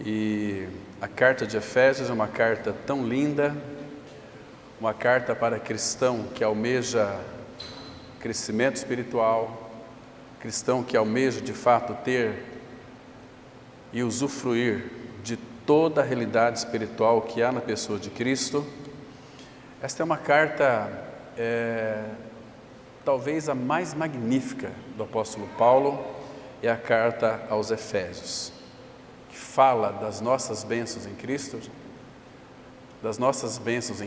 E a carta de Efésios é uma carta tão linda, uma carta para cristão que almeja crescimento espiritual, cristão que almeja de fato ter e usufruir de toda a realidade espiritual que há na pessoa de Cristo. Esta é uma carta, talvez a mais magnífica do apóstolo Paulo, é a carta aos Efésios, que fala das nossas bênçãos em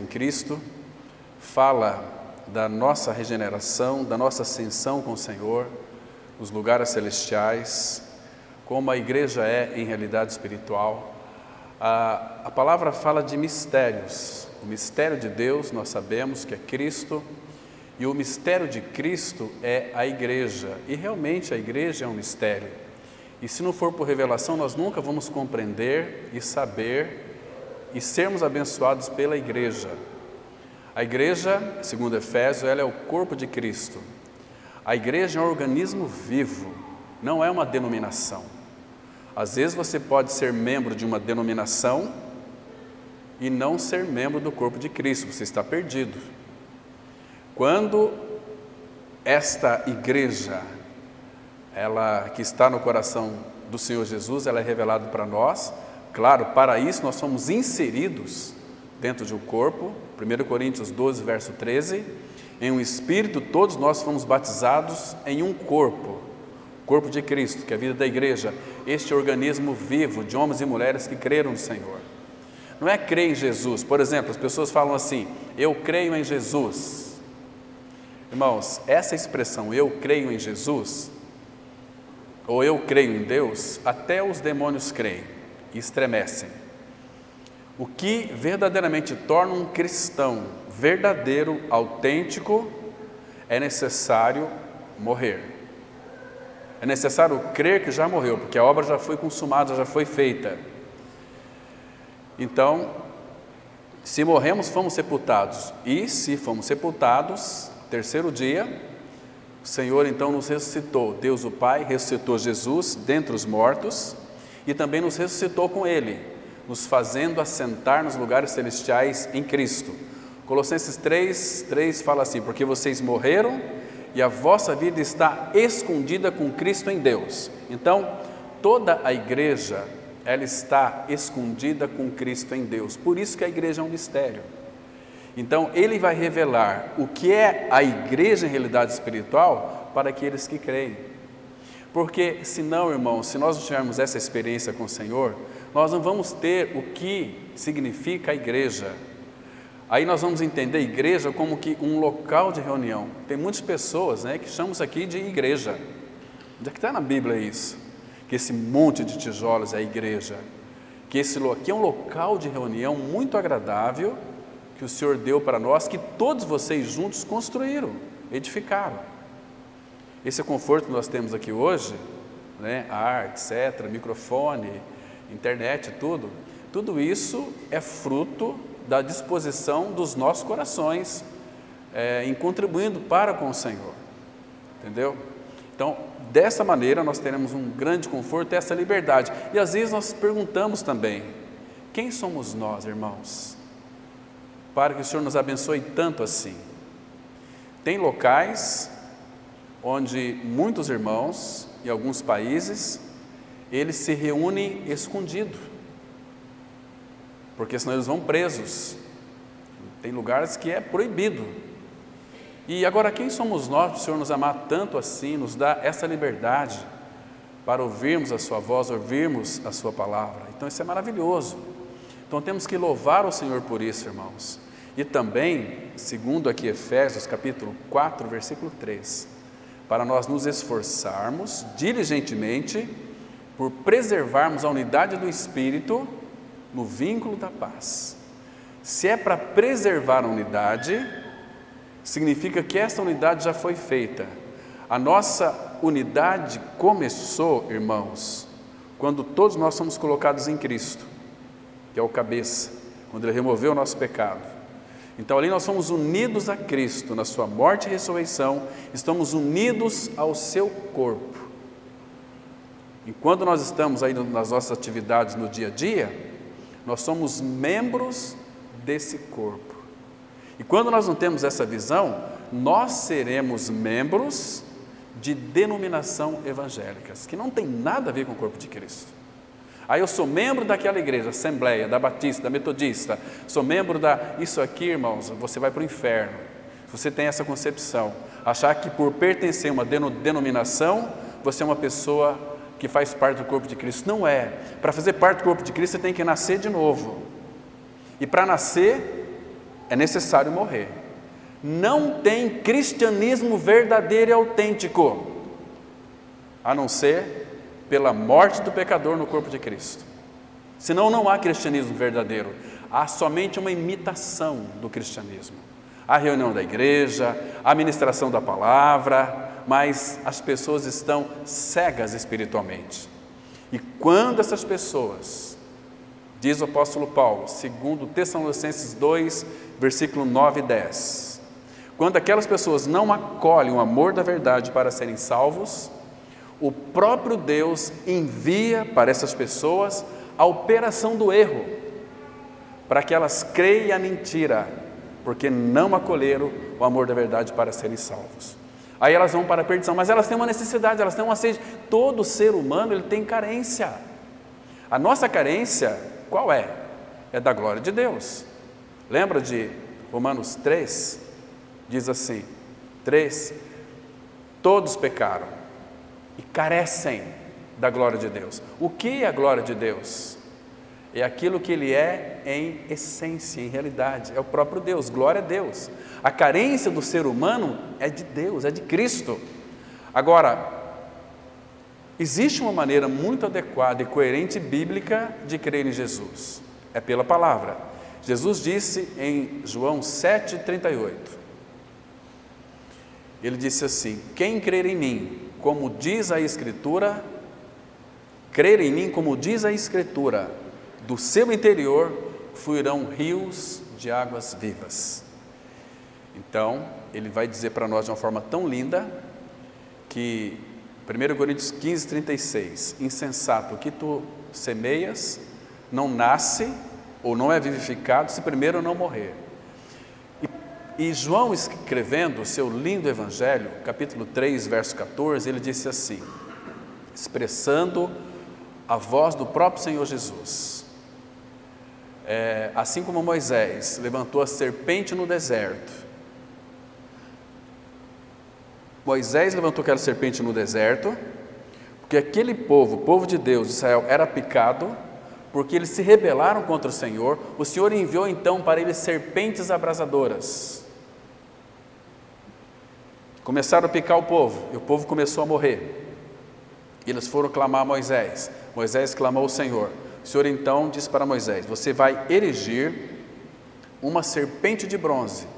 Cristo, fala da nossa regeneração, da nossa ascensão com o Senhor, os lugares celestiais, como a igreja é em realidade espiritual. A palavra fala de mistérios. O mistério de Deus nós sabemos que é Cristo, e o mistério de Cristo é a igreja, e realmente a igreja é um mistério. E se não for por revelação, nós nunca vamos compreender e saber e sermos abençoados pela igreja. A igreja, segundo Efésios, ela é o corpo de Cristo. A igreja é um organismo vivo, não é uma denominação. Às vezes você pode ser membro de uma denominação e não ser membro do corpo de Cristo, você está perdido. Quando esta igreja, ela que está no coração do Senhor Jesus, ela é revelada para nós, claro, para isso nós somos inseridos dentro de um corpo. 1 Coríntios 12, verso 13, em um espírito todos nós fomos batizados em um corpo, corpo de Cristo, que é a vida da igreja, este organismo vivo de homens e mulheres que creram no Senhor. Não é crer em Jesus. Por exemplo, as pessoas falam assim: eu creio em Jesus. Irmãos, essa expressão, eu creio em Jesus, ou eu creio em Deus, até os demônios creem e estremecem. O que verdadeiramente torna um cristão verdadeiro, autêntico, é necessário morrer. É necessário crer que já morreu, porque a obra já foi consumada, já foi feita. Então, se morremos, fomos sepultados. E se fomos sepultados, terceiro dia, o Senhor então nos ressuscitou. Deus o Pai ressuscitou Jesus dentre os mortos e também nos ressuscitou com Ele, nos fazendo assentar nos lugares celestiais em Cristo. Colossenses 3 fala assim: porque vocês morreram e a vossa vida está escondida com Cristo em Deus. Então, toda a igreja, ela está escondida com Cristo em Deus. Por isso que a igreja é um mistério. Então, Ele vai revelar o que é a igreja em realidade espiritual para aqueles que creem. Porque, senão, irmãos, se nós não tivermos essa experiência com o Senhor, nós não vamos ter o que significa a igreja. Aí nós vamos entender a igreja como que um local de reunião. Tem muitas pessoas, que chamam isso aqui de igreja. Onde é que está na Bíblia isso? Que esse monte de tijolos é a igreja. Que esse aqui é um local de reunião muito agradável, que o Senhor deu para nós, que todos vocês juntos construíram, edificaram. Esse conforto que nós temos aqui hoje, ar, etc., microfone, internet, tudo isso é fruto da disposição dos nossos corações, em contribuindo para com o Senhor, entendeu? Então, dessa maneira nós teremos um grande conforto e essa liberdade. E às vezes nós perguntamos também: quem somos nós, irmãos, para que o Senhor nos abençoe tanto assim? Tem locais onde muitos irmãos, em alguns países, eles se reúnem escondidos, porque senão eles vão presos. Tem lugares que é proibido. E agora, quem somos nós para o Senhor nos amar tanto assim, nos dar essa liberdade para ouvirmos a sua voz, ouvirmos a sua palavra? Então isso é maravilhoso. Então temos que louvar o Senhor por isso, irmãos. E também, segundo aqui Efésios capítulo 4, versículo 3, para nós nos esforçarmos diligentemente por preservarmos a unidade do Espírito no vínculo da paz. Se é para preservar a unidade, significa que essa unidade já foi feita. A nossa unidade começou, irmãos, quando todos nós somos colocados em Cristo, que é o cabeça, quando Ele removeu o nosso pecado. Então ali nós somos unidos a Cristo, na sua morte e ressurreição, estamos unidos ao seu corpo. Enquanto nós estamos aí nas nossas atividades no dia a dia, nós somos membros desse corpo. E quando nós não temos essa visão, nós seremos membros de denominação evangélicas, que não tem nada a ver com o corpo de Cristo. Aí eu sou membro daquela igreja, Assembleia, da Batista, da Metodista, sou membro da... Isso aqui, irmãos, você vai para o inferno. Se você tem essa concepção, achar que por pertencer a uma denominação, você é uma pessoa que faz parte do corpo de Cristo. Não é. Para fazer parte do corpo de Cristo, você tem que nascer de novo. E para nascer, é necessário morrer. Não tem cristianismo verdadeiro e autêntico, a não ser pela morte do pecador no corpo de Cristo. Senão não há cristianismo verdadeiro, há somente uma imitação do cristianismo. A reunião da igreja, a ministração da palavra, mas as pessoas estão cegas espiritualmente. E quando essas pessoas, diz o apóstolo Paulo, segundo Tessalonicenses 2, versículo 9 e 10, quando aquelas pessoas não acolhem o amor da verdade para serem salvos, o próprio Deus envia para essas pessoas a operação do erro, para que elas creiam a mentira, porque não acolheram o amor da verdade para serem salvos. Aí elas vão para a perdição, mas elas têm uma necessidade, elas têm uma sede. Todo ser humano ele tem carência. A nossa carência, qual é? É da glória de Deus. Lembra de Romanos 3? Diz assim, 3, todos pecaram e carecem da glória de Deus. O que é a glória de Deus? É aquilo que Ele é em essência, em realidade, é o próprio Deus, glória a Deus. A carência do ser humano é de Deus, é de Cristo. Agora, existe uma maneira muito adequada e coerente e bíblica de crer em Jesus, é pela palavra. Jesus disse em João 7,38, Ele disse assim, quem crer em mim, como diz a Escritura, crer em mim como diz a Escritura, do seu interior fluirão rios de águas vivas. Então, ele vai dizer para nós de uma forma tão linda, que 1 Coríntios 15, 36, insensato, o que tu semeias, não nasce, ou não é vivificado, se primeiro não morrer. E João, escrevendo o seu lindo evangelho, capítulo 3, verso 14, ele disse assim, expressando a voz do próprio Senhor Jesus, assim como Moisés levantou a serpente no deserto, Moisés levantou aquela serpente no deserto, porque aquele povo, o povo de Deus, Israel, era picado, porque eles se rebelaram contra o Senhor enviou então para eles serpentes abrasadoras, começaram a picar o povo, e o povo começou a morrer, eles foram clamar a Moisés, Moisés clamou ao Senhor então disse para Moisés, você vai erigir uma serpente de bronze,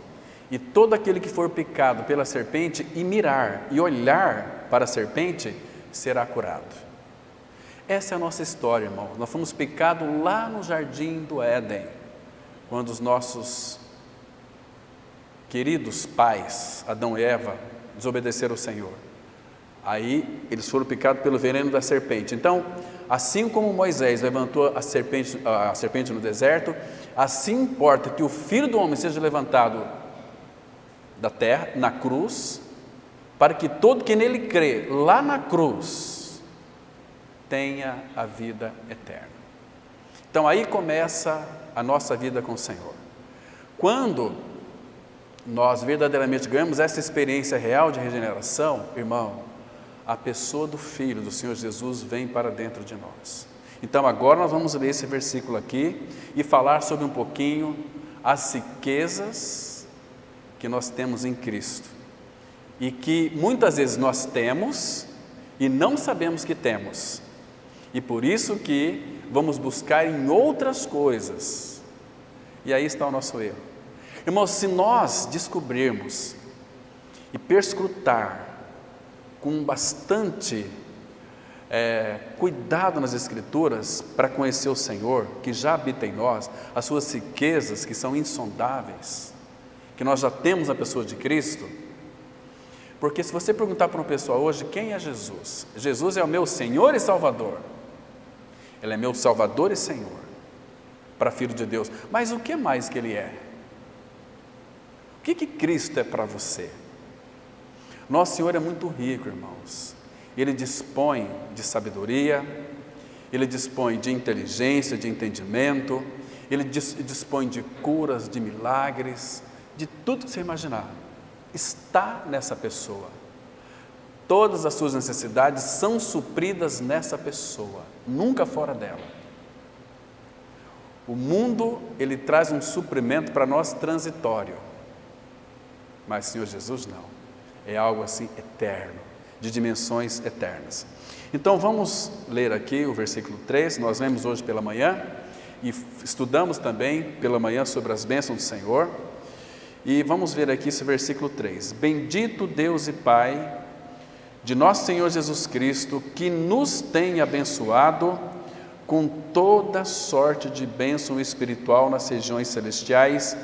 e todo aquele que for picado pela serpente e mirar, e olhar para a serpente, será curado. Essa é a nossa história, irmão. Nós fomos picados lá no jardim do Éden, quando os nossos queridos pais, Adão e Eva, desobedeceram ao Senhor. Aí eles foram picados pelo veneno da serpente. Então, assim como Moisés levantou a serpente no deserto, assim importa que o Filho do Homem seja levantado da terra, na cruz, para que todo que nele crê, lá na cruz, tenha a vida eterna. Então aí começa a nossa vida com o Senhor. Quando nós verdadeiramente ganhamos essa experiência real de regeneração, irmão, a pessoa do Filho, do Senhor Jesus, vem para dentro de nós. Então agora nós vamos ler esse versículo aqui e falar sobre um pouquinho as riquezas que nós temos em Cristo, e que muitas vezes nós temos e não sabemos que temos, e por isso que vamos buscar em outras coisas, e aí está o nosso erro. Irmãos, se nós descobrirmos e perscrutar com bastante cuidado nas Escrituras, para conhecer o Senhor, que já habita em nós, as suas riquezas que são insondáveis, que nós já temos na pessoa de Cristo, Porque se você perguntar para uma pessoa hoje, quem é Jesus? Jesus é o meu Senhor e Salvador. Ele é meu Salvador e Senhor, para filho de Deus. Mas o que mais que Ele é? O que Cristo é para você? Nosso Senhor é muito rico, irmãos. Ele dispõe de sabedoria, Ele dispõe de inteligência, de entendimento, Ele dispõe de curas, de milagres, de tudo que você imaginar. Está nessa pessoa. Todas as suas necessidades são supridas nessa pessoa, nunca fora dela. O mundo, ele traz um suprimento para nós transitório, mas o Senhor Jesus não, é algo assim eterno, de dimensões eternas. Então vamos ler aqui o versículo 3, nós lemos hoje pela manhã e estudamos também pela manhã sobre as bênçãos do Senhor. E vamos ver aqui esse versículo 3. Bendito Deus e Pai de nosso Senhor Jesus Cristo, que nos tem abençoado com toda sorte de bênção espiritual nas regiões celestiais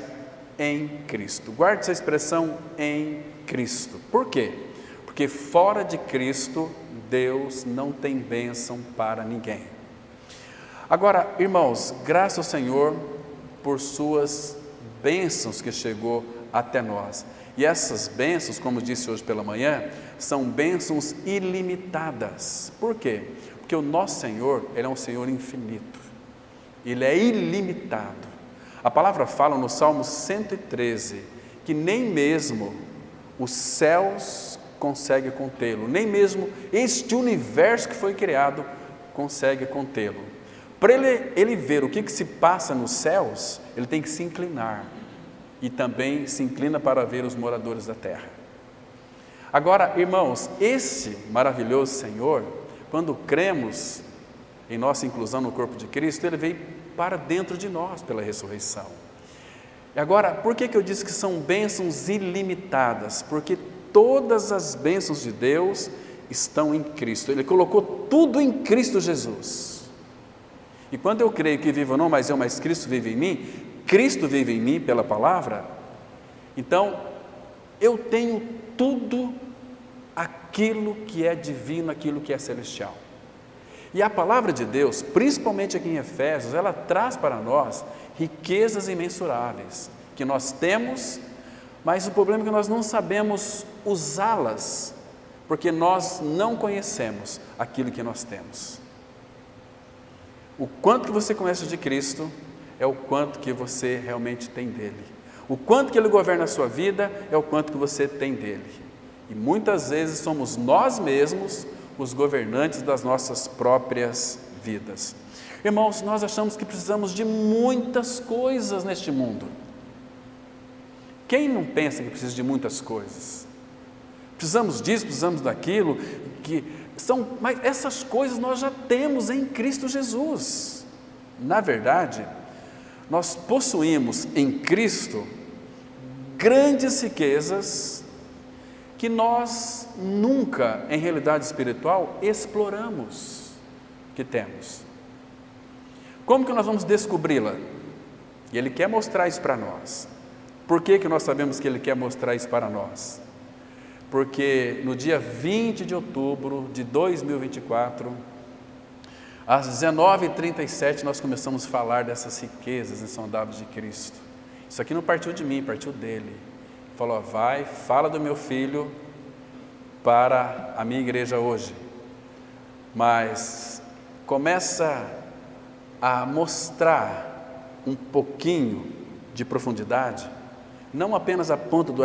em Cristo. Guarde essa expressão, em Cristo. Por quê? Porque fora de Cristo, Deus não tem bênção para ninguém. Agora, irmãos, graças ao Senhor por suas bênçãos que chegou até nós. E essas bênçãos, como disse hoje pela manhã, são bênçãos ilimitadas. Por quê? Porque o nosso Senhor, Ele é um Senhor infinito. Ele é ilimitado. A palavra fala no Salmo 113, que nem mesmo os céus conseguem contê-lo, nem mesmo este universo que foi criado consegue contê-lo. Para ele ver o que se passa nos céus, ele tem que se inclinar, e também se inclina para ver os moradores da terra. Agora, irmãos, esse maravilhoso Senhor, quando cremos em nossa inclusão no corpo de Cristo, Ele veio para dentro de nós pela ressurreição. E agora, por que eu disse que são bênçãos ilimitadas? Porque todas as bênçãos de Deus estão em Cristo. Ele colocou tudo em Cristo Jesus. E quando eu creio que vivo não mais eu, mas Cristo vive em mim, Cristo vive em mim pela palavra, então eu tenho tudo aquilo que é divino, aquilo que é celestial. E a palavra de Deus, principalmente aqui em Efésios, ela traz para nós riquezas imensuráveis, que nós temos, mas o problema é que nós não sabemos usá-las, porque nós não conhecemos aquilo que nós temos. O quanto que você conhece de Cristo é o quanto que você realmente tem dele. O quanto que Ele governa a sua vida é o quanto que você tem dele. E muitas vezes somos nós mesmos os governantes das nossas próprias vidas. Irmãos, nós achamos que precisamos de muitas coisas neste mundo. Quem não pensa que precisa de muitas coisas? Precisamos disso, precisamos daquilo, mas essas coisas nós já temos em Cristo Jesus. Na verdade, nós possuímos em Cristo grandes riquezas que nós nunca, em realidade espiritual, exploramos que temos. Como que nós vamos descobri-la? E Ele quer mostrar isso para nós. Por que nós sabemos que Ele quer mostrar isso para nós? Porque no dia 20 de outubro de 2024, às 19h37, nós começamos a falar dessas riquezas insondáveis de Cristo. Isso aqui não partiu de mim, partiu dele. Falou, vai, fala do meu filho para a minha igreja hoje. Mas começa a mostrar um pouquinho de profundidade, não apenas a ponta do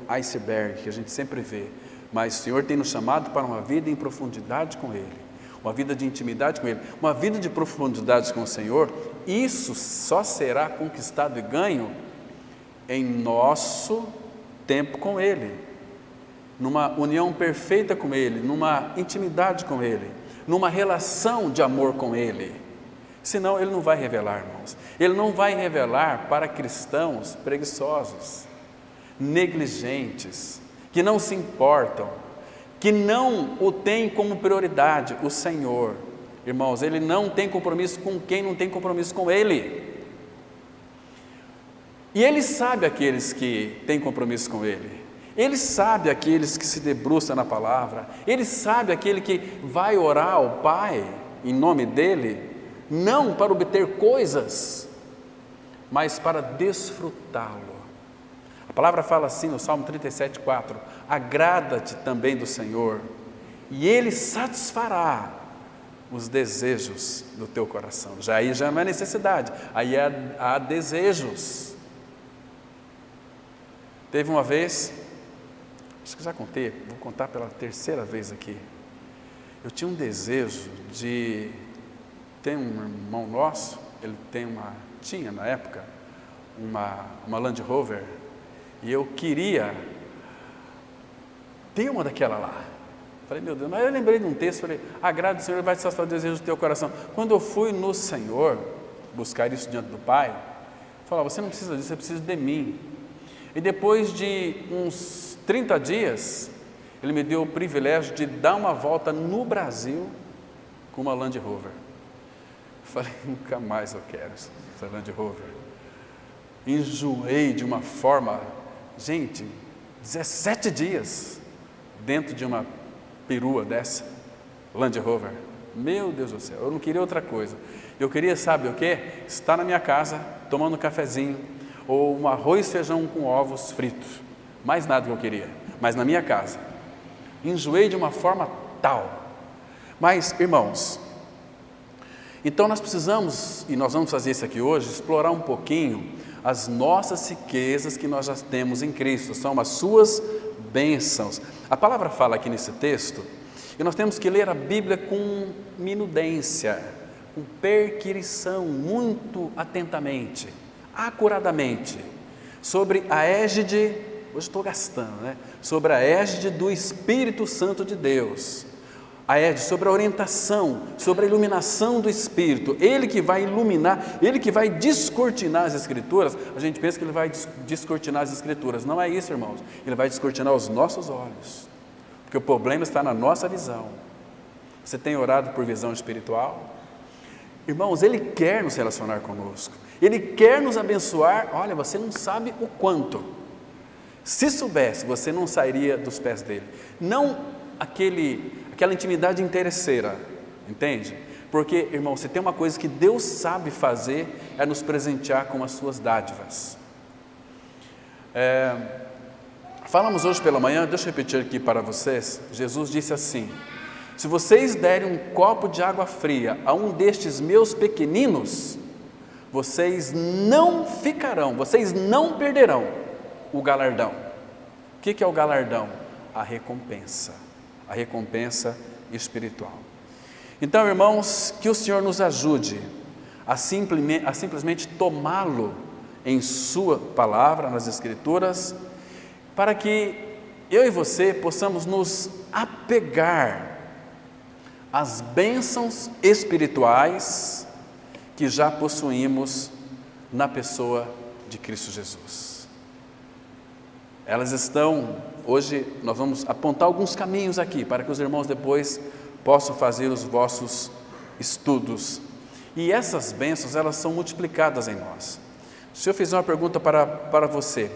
iceberg, que a gente sempre vê, mas o Senhor tem nos chamado para uma vida em profundidade com Ele, uma vida de intimidade com Ele, uma vida de profundidade com o Senhor. Isso só será conquistado e ganho em nosso tempo com Ele, numa união perfeita com Ele, numa intimidade com Ele, numa relação de amor com Ele. Senão Ele não vai revelar, irmãos. Ele não vai revelar para cristãos preguiçosos, negligentes, que não se importam, que não o têm como prioridade, o Senhor. Irmãos, Ele não tem compromisso com quem não tem compromisso com Ele. E Ele sabe aqueles que têm compromisso com Ele. Ele sabe aqueles que se debruçam na palavra, Ele sabe aquele que vai orar ao Pai em nome dEle, não para obter coisas, mas para desfrutá-lo. A palavra fala assim no Salmo 37:4, agrada-te também do Senhor, e Ele satisfará os desejos do teu coração. Aí já não é necessidade, aí há desejos. Teve uma vez, acho que já contei, vou contar pela terceira vez aqui. Eu tinha um desejo de ter um irmão nosso, ele tinha na época uma Land Rover, e eu queria ter uma daquela lá. Falei, meu Deus, mas eu lembrei de um texto, falei, agrada o Senhor, vai satisfazer o desejo do teu coração. Quando eu fui no Senhor, buscar isso diante do Pai, falou, você não precisa disso, você precisa de mim. E depois de uns 30 dias, Ele me deu o privilégio de dar uma volta no Brasil com uma Land Rover. Falei, nunca mais eu quero essa Land Rover. Enjoei de uma forma, gente, 17 dias dentro de uma perua dessa, Land Rover. Meu Deus do céu, eu não queria outra coisa. Eu queria, sabe o quê? Estar na minha casa, tomando um cafezinho, ou um arroz e feijão com ovos fritos. Mais nada que eu queria, mas na minha casa. Enjoei de uma forma tal. Mas, irmãos, então nós precisamos, e nós vamos fazer isso aqui hoje, explorar um pouquinho as nossas riquezas que nós já temos em Cristo, são as suas bênçãos. A palavra fala aqui nesse texto, e nós temos que ler a Bíblia com minudência, com perquirição, muito atentamente, acuradamente, sobre a égide, hoje estou gastando, né? Sobre a égide do Espírito Santo de Deus, a égide sobre a orientação, sobre a iluminação do Espírito, Ele que vai iluminar, Ele que vai descortinar as Escrituras. A gente pensa que Ele vai descortinar as Escrituras, não é isso, irmãos, Ele vai descortinar os nossos olhos, porque o problema está na nossa visão. Você tem orado por visão espiritual? Irmãos, Ele quer nos relacionar conosco, Ele quer nos abençoar. Olha, você não sabe o quanto, se soubesse, você não sairia dos pés dEle, não aquela intimidade interesseira, entende? Porque, irmão, se tem uma coisa que Deus sabe fazer, é nos presentear com as suas dádivas. Falamos hoje pela manhã, deixa eu repetir aqui para vocês, Jesus disse assim, se vocês derem um copo de água fria a um destes meus pequeninos, vocês não ficarão, vocês não perderão o galardão. O que é o galardão? A recompensa espiritual. Então, irmãos, que o Senhor nos ajude a simplesmente tomá-lo em sua palavra, nas Escrituras, para que eu e você possamos nos apegar às bênçãos espirituais que já possuímos na pessoa de Cristo Jesus. Elas estão, hoje nós vamos apontar alguns caminhos aqui, para que os irmãos depois possam fazer os vossos estudos. E essas bênçãos, elas são multiplicadas em nós. Se eu fizer uma pergunta para você,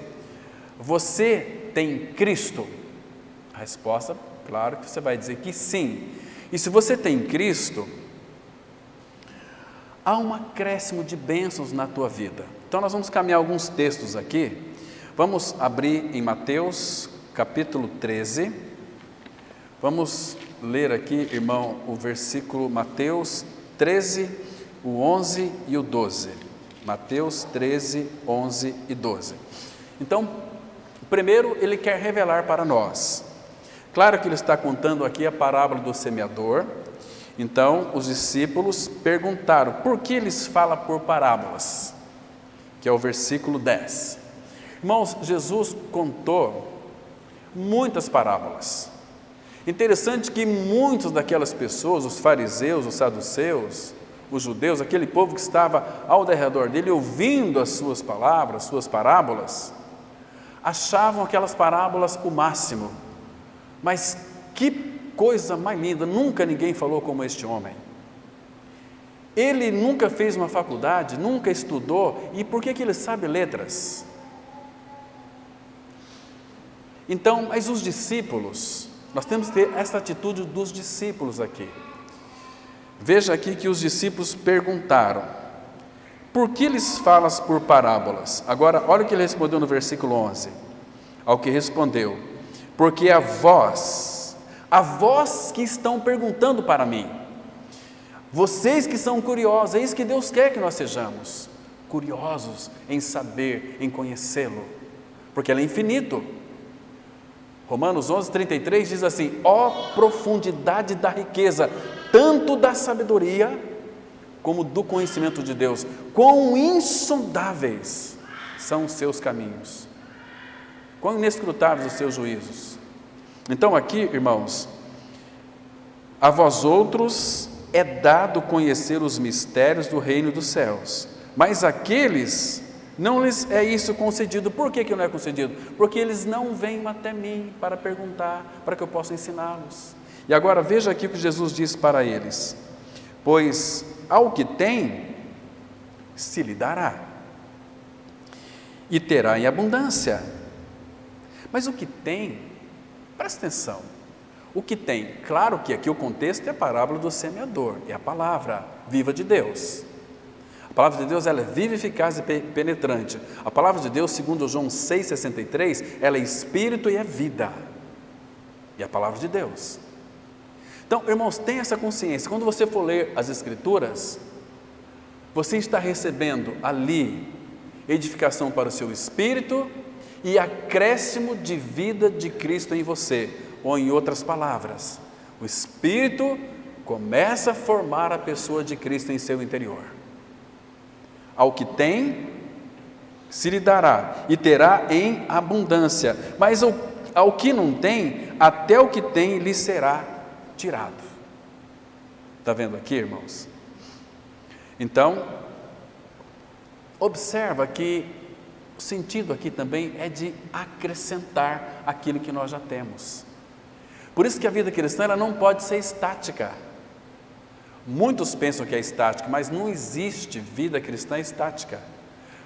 você tem Cristo? A resposta, claro que você vai dizer que sim. E se você tem Cristo, há um acréscimo de bênçãos na tua vida. Então nós vamos caminhar alguns textos aqui. Vamos abrir em Mateus capítulo 13. Vamos ler aqui, irmão, o versículo Mateus 13, o 11 e o 12. Mateus 13, 11 e 12. Então, primeiro ele quer revelar para nós. Claro que ele está contando aqui a parábola do semeador. Então, os discípulos perguntaram, por que eles falam por parábolas? Que é o versículo 10. Irmãos, Jesus contou muitas parábolas. Interessante que muitas daquelas pessoas, os fariseus, os saduceus, os judeus, aquele povo que estava ao redor dele, ouvindo as suas palavras, suas parábolas, achavam aquelas parábolas o máximo. Mas que coisa mais linda, nunca ninguém falou como este homem. Ele nunca fez uma faculdade, nunca estudou, e por que ele sabe letras? Então, mas os discípulos, nós temos que ter essa atitude dos discípulos aqui. Veja aqui que os discípulos perguntaram: por que lhes falas por parábolas? Agora, olha o que ele respondeu no versículo 11. Ao que respondeu: porque a vós que estão perguntando para mim, vocês que são curiosos, é isso que Deus quer que nós sejamos, curiosos em saber, em conhecê-lo, porque Ele é infinito. Romanos 11:33 diz assim: ó profundidade da riqueza, tanto da sabedoria como do conhecimento de Deus, quão insondáveis são os seus caminhos, quão inescrutáveis os seus juízos. Então aqui, irmãos, a vós outros é dado conhecer os mistérios do reino dos céus, mas aqueles não lhes é isso concedido. Por que não é concedido? Porque eles não vêm até mim para perguntar, para que eu possa ensiná-los. E agora veja aqui o que Jesus diz para eles: pois ao que tem, se lhe dará, e terá em abundância. Mas o que tem, presta atenção, o que tem, claro que aqui o contexto é a parábola do semeador, é a palavra viva de Deus. A palavra de Deus, ela é viva, eficaz e penetrante. A palavra de Deus, segundo João 6,63, ela é espírito e é vida. E a palavra de Deus. Então, irmãos, tenha essa consciência. Quando você for ler as Escrituras, você está recebendo ali edificação para o seu espírito e acréscimo de vida de Cristo em você. Ou em outras palavras, o Espírito começa a formar a pessoa de Cristo em seu interior. Ao que tem, se lhe dará, e terá em abundância. Mas ao que não tem, até o que tem lhe será tirado. Está vendo aqui, irmãos? Então, observa que o sentido aqui também é de acrescentar aquilo que nós já temos. Por isso que a vida cristã, ela não pode ser estática. Muitos pensam que é estática, mas não existe vida cristã estática.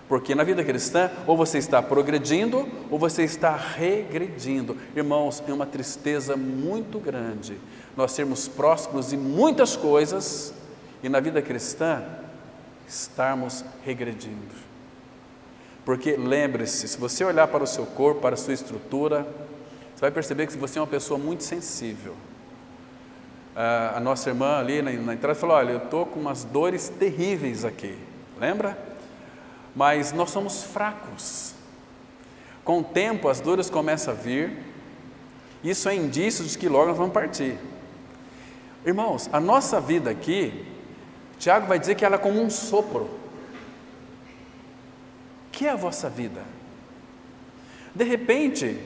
Porque na vida cristã, ou você está progredindo, ou você está regredindo. Irmãos, é uma tristeza muito grande nós sermos prósperos em muitas coisas, e na vida cristã, estarmos regredindo. Porque lembre-se, se você olhar para o seu corpo, para a sua estrutura, você vai perceber que você é uma pessoa muito sensível. A nossa irmã ali na entrada falou: olha, eu estou com umas dores terríveis aqui, lembra? Mas nós somos fracos. Com o tempo as dores começam a vir, isso é indício de que logo nós vamos partir. Irmãos, a nossa vida aqui, Tiago vai dizer que ela é como um sopro. O que é a vossa vida? De repente,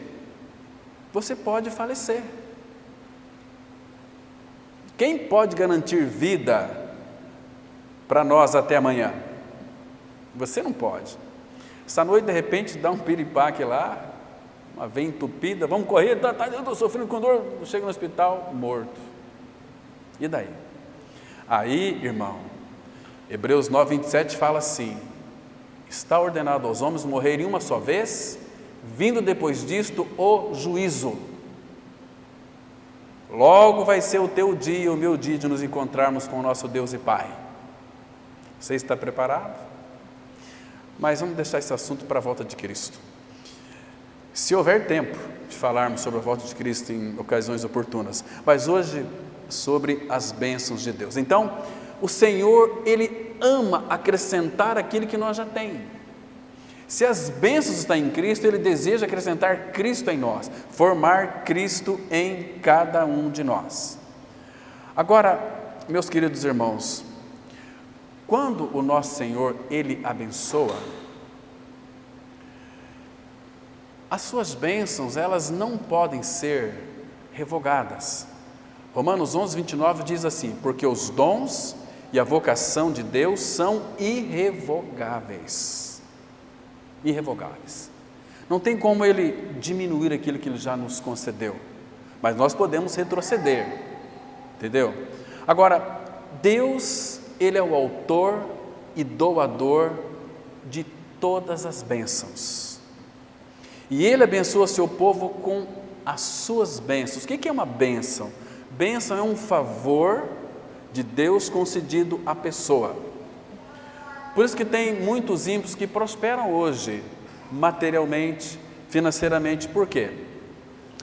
você pode falecer. Quem pode garantir vida para nós até amanhã? Você não pode. Essa noite, de repente, dá um piripaque lá, uma veia entupida, vamos correr, eu estou sofrendo com dor, chega no hospital, morto. E daí? Aí, irmão, Hebreus 9:27 fala assim: está ordenado aos homens morrerem uma só vez, vindo depois disto o juízo. Logo vai ser o teu dia e o meu dia de nos encontrarmos com o nosso Deus e Pai. Você está preparado? Mas vamos deixar esse assunto para a volta de Cristo. Se houver tempo de falarmos sobre a volta de Cristo em ocasiões oportunas, mas hoje sobre as bênçãos de Deus. Então, o Senhor, Ele ama acrescentar aquilo que nós já temos. Se as bênçãos estão em Cristo, Ele deseja acrescentar Cristo em nós, formar Cristo em cada um de nós. Agora, meus queridos irmãos, quando o nosso Senhor, Ele abençoa, as suas bênçãos, elas não podem ser revogadas. Romanos 11:29 diz assim: porque os dons e a vocação de Deus são irrevogáveis. Irrevogáveis. Não tem como Ele diminuir aquilo que Ele já nos concedeu, mas nós podemos retroceder, entendeu? Agora, Deus, Ele é o autor e doador de todas as bênçãos. E Ele abençoa seu povo com as suas bênçãos. O que é uma bênção? Bênção é um favor de Deus concedido à pessoa. Por isso que tem muitos ímpios que prosperam hoje, materialmente, financeiramente. Por quê?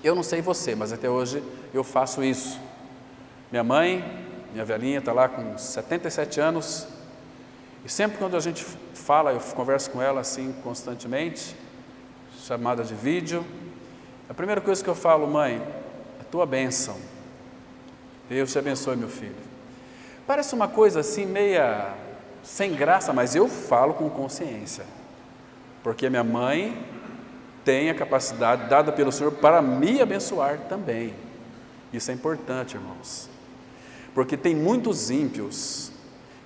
Eu não sei você, mas até hoje eu faço isso. Minha mãe, minha velhinha, está lá com 77 anos, e sempre quando a gente fala, eu converso com ela assim constantemente, chamada de vídeo, a primeira coisa que eu falo: mãe, a tua bênção, Deus te abençoe, meu filho. Parece uma coisa assim meia sem graça, mas eu falo com consciência, porque minha mãe tem a capacidade dada pelo Senhor para me abençoar também. Isso é importante, irmãos, porque tem muitos ímpios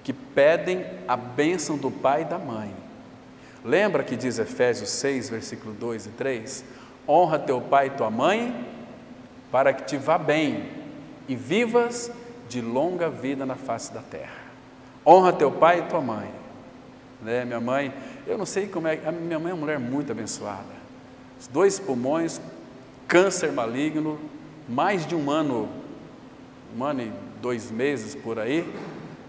que pedem a bênção do pai e da mãe. Lembra que diz Efésios 6, versículo 2 e 3? Honra teu pai e tua mãe, para que te vá bem e vivas de longa vida na face da terra. Honra teu pai e tua mãe, né? Minha mãe, eu não sei como é, a minha mãe é uma mulher muito abençoada, os 2 pulmões, câncer maligno, mais de um ano e 2 meses por aí,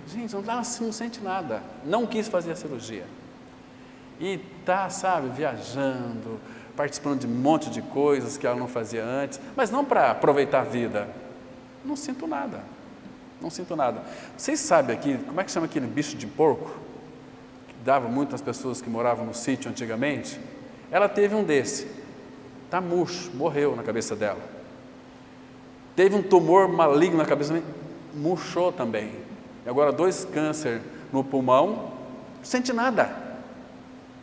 gente, não sente nada, não quis fazer a cirurgia, e tá, sabe, viajando, participando de um monte de coisas que ela não fazia antes, mas não para aproveitar a vida. Não sinto nada. Vocês sabem aqui, como é que chama aquele bicho de porco? Que dava muito às pessoas que moravam no sítio antigamente? Ela teve um desse, está murcho, morreu na cabeça dela. Teve um tumor maligno na cabeça, murchou também. E agora 2 câncer no pulmão, não sente nada.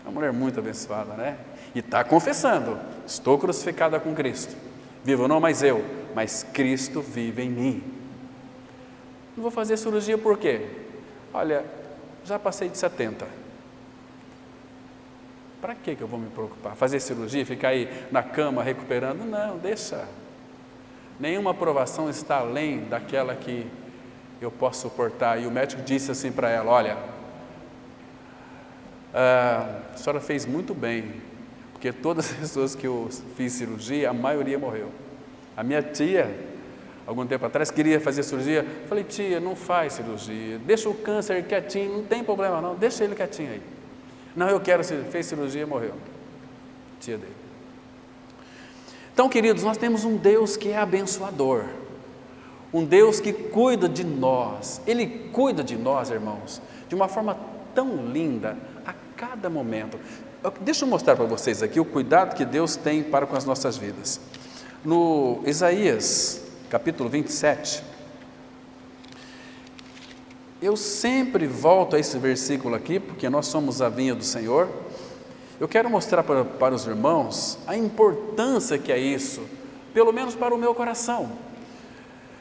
É uma mulher muito abençoada, né? E está confessando: estou crucificada com Cristo. Vivo não mais eu, mas Cristo vive em mim. Não vou fazer cirurgia por quê? Olha, já passei de 70. Para que eu vou me preocupar? Fazer cirurgia, ficar aí na cama recuperando? Não, deixa. Nenhuma aprovação está além daquela que eu posso suportar. E o médico disse assim para ela: olha, a senhora fez muito bem, porque todas as pessoas que eu fiz cirurgia, a maioria morreu. A minha tia, algum tempo atrás, queria fazer cirurgia. Falei: tia, não faz cirurgia, deixa o câncer quietinho, não tem problema não, deixa ele quietinho aí. Não, eu quero, fez cirurgia e morreu. Tia dele. Então, queridos, nós temos um Deus que é abençoador, um Deus que cuida de nós. Ele cuida de nós, irmãos, de uma forma tão linda, a cada momento. Deixa eu mostrar para vocês aqui o cuidado que Deus tem para com as nossas vidas. No Isaías, capítulo 27, eu sempre volto a esse versículo aqui, porque nós somos a vinha do Senhor. Eu quero mostrar para os irmãos a importância que é isso, pelo menos para o meu coração.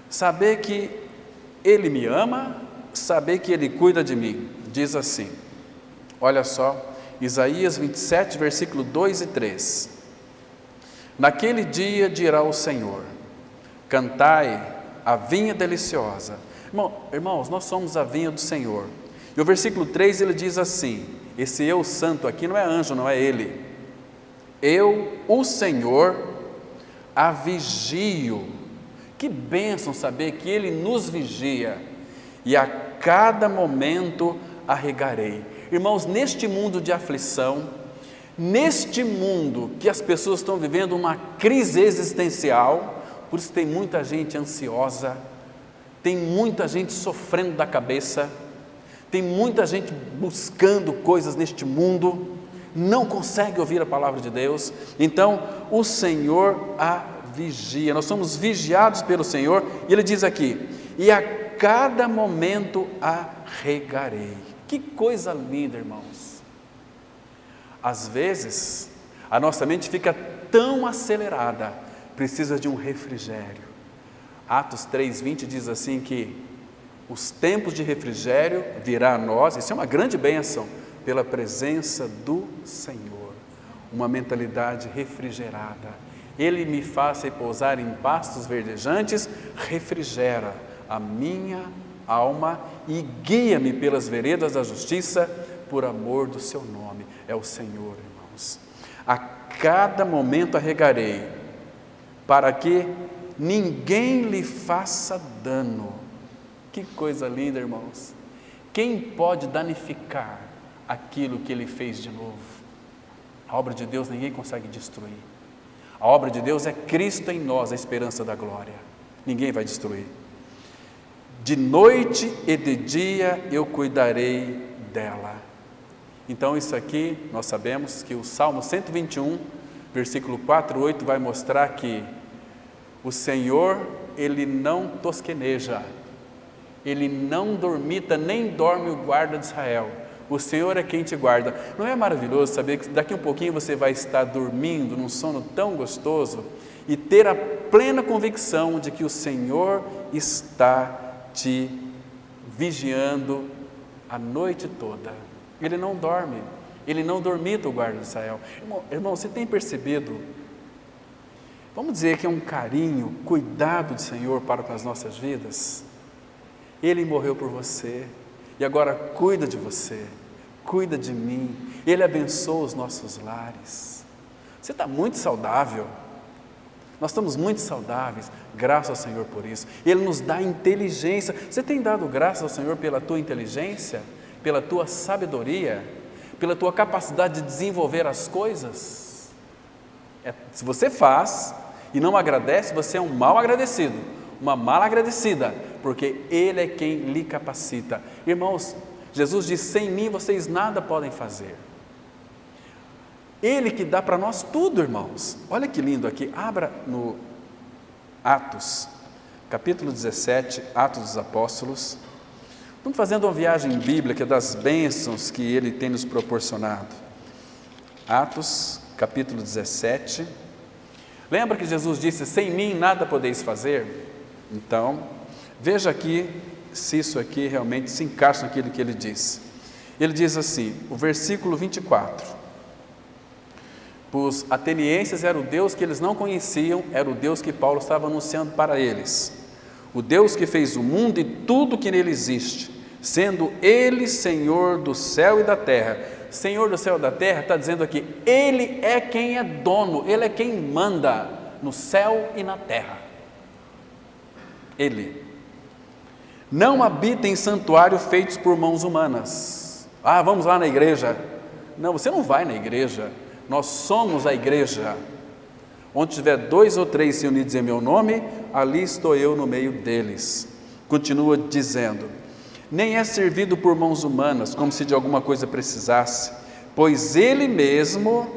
Saber que Ele me ama, saber que Ele cuida de mim. Diz assim, olha só, Isaías 27, versículo 2 e 3. Naquele dia dirá o Senhor: cantai a vinha deliciosa. Irmãos, nós somos a vinha do Senhor. E o versículo 3 ele diz assim, esse eu santo aqui não é anjo, não é ele. Eu, o Senhor, a vigio. Que bênção saber que Ele nos vigia, e a cada momento a regarei. Irmãos, neste mundo de aflição, neste mundo que as pessoas estão vivendo uma crise existencial, por isso tem muita gente ansiosa, tem muita gente sofrendo da cabeça, tem muita gente buscando coisas neste mundo, não consegue ouvir a palavra de Deus. Então o Senhor a vigia, nós somos vigiados pelo Senhor, e Ele diz aqui, e a cada momento a regarei. Que coisa linda, irmãos. Às vezes a nossa mente fica tão acelerada, precisa de um refrigério. Atos 3:20 diz assim que os tempos de refrigério virá a nós, isso é uma grande bênção, pela presença do Senhor, uma mentalidade refrigerada. Ele me faz repousar em pastos verdejantes, refrigera a minha alma e guia-me pelas veredas da justiça, por amor do seu nome. É o Senhor, irmãos. A cada momento a regarei, para que ninguém lhe faça dano. Que coisa linda, irmãos. Quem pode danificar aquilo que Ele fez de novo? A obra de Deus ninguém consegue destruir. A obra de Deus é Cristo em nós, a esperança da glória. Ninguém vai destruir. De noite e de dia eu cuidarei dela. Então isso aqui, nós sabemos que o Salmo 121, versículo 4 e 8 vai mostrar que o Senhor, Ele não tosqueneja, Ele não dormita, nem dorme o guarda de Israel. O Senhor é quem te guarda. Não é maravilhoso saber que daqui um pouquinho você vai estar dormindo num sono tão gostoso e ter a plena convicção de que o Senhor está te vigiando a noite toda. Ele não dorme, Ele não dormita o guarda de Israel. Irmão, você tem percebido? Vamos dizer que é um carinho, cuidado do Senhor para com as nossas vidas? Ele morreu por você e agora cuida de você, cuida de mim. Ele abençoa os nossos lares. Você está muito saudável. Nós estamos muito saudáveis, graças ao Senhor por isso. Ele nos dá inteligência. Você tem dado graças ao Senhor pela tua inteligência, pela tua sabedoria, pela tua capacidade de desenvolver as coisas? Se você faz e não agradece, você é um mal agradecido, uma mal agradecida, porque Ele é quem lhe capacita. Irmãos, Jesus disse: sem mim vocês nada podem fazer. Ele que dá para nós tudo, irmãos. Olha que lindo aqui, abra no Atos, capítulo 17, Atos dos Apóstolos. Estamos fazendo uma viagem bíblica das bênçãos que Ele tem nos proporcionado. Atos, capítulo 17. Lembra que Jesus disse: sem mim nada podeis fazer? Então, veja aqui se isso aqui realmente se encaixa naquilo que Ele disse. Ele diz assim, o versículo 24: os atenienses era o Deus que eles não conheciam, era o Deus que Paulo estava anunciando para eles. O Deus que fez o mundo e tudo que nele existe, sendo Ele Senhor do céu e da terra. Senhor do céu e da terra está dizendo aqui, Ele é quem é dono, Ele é quem manda no céu e na terra. Ele não habita em santuário feitos por mãos humanas. Vamos lá na igreja. Não, você não vai na igreja. Nós somos a igreja. Onde tiver 2 ou 3 se unidos em meu nome, ali estou eu no meio deles. Continua dizendo: nem é servido por mãos humanas, como se de alguma coisa precisasse, pois Ele mesmo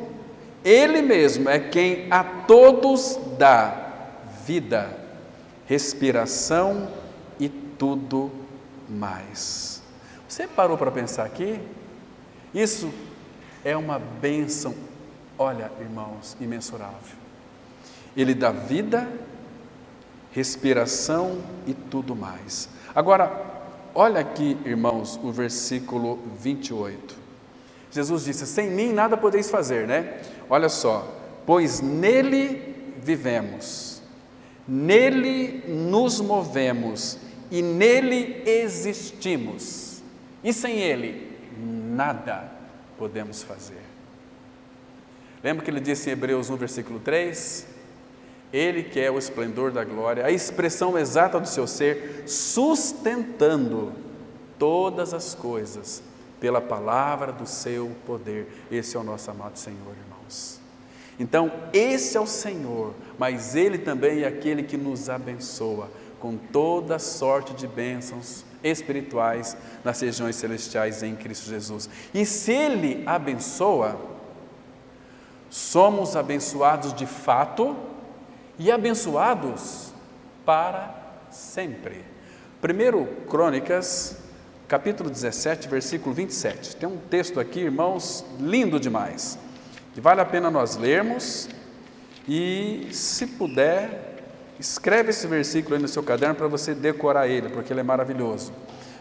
é quem a todos dá vida, respiração e tudo mais. Você parou para pensar aqui? Isso é uma bênção, olha, irmãos, imensurável. Ele dá vida, respiração e tudo mais. Agora, olha aqui, irmãos, o versículo 28. Jesus disse: sem mim nada podeis fazer, né? Olha só, pois nele vivemos, nele nos movemos e nele existimos. E sem ele, nada podemos fazer. Lembra que ele disse em Hebreus 1, versículo 3? Ele que é o esplendor da glória, a expressão exata do seu ser, sustentando todas as coisas pela palavra do seu poder. Esse é o nosso amado Senhor, irmãos. Então, esse é o Senhor, mas Ele também é aquele que nos abençoa com toda sorte de bênçãos espirituais nas regiões celestiais em Cristo Jesus. E se Ele abençoa, somos abençoados de fato e abençoados para sempre. 1 Crônicas, capítulo 17, versículo 27. Tem um texto aqui, irmãos, lindo demais, que vale a pena nós lermos e, se puder, escreve esse versículo aí no seu caderno para você decorar ele, porque ele é maravilhoso.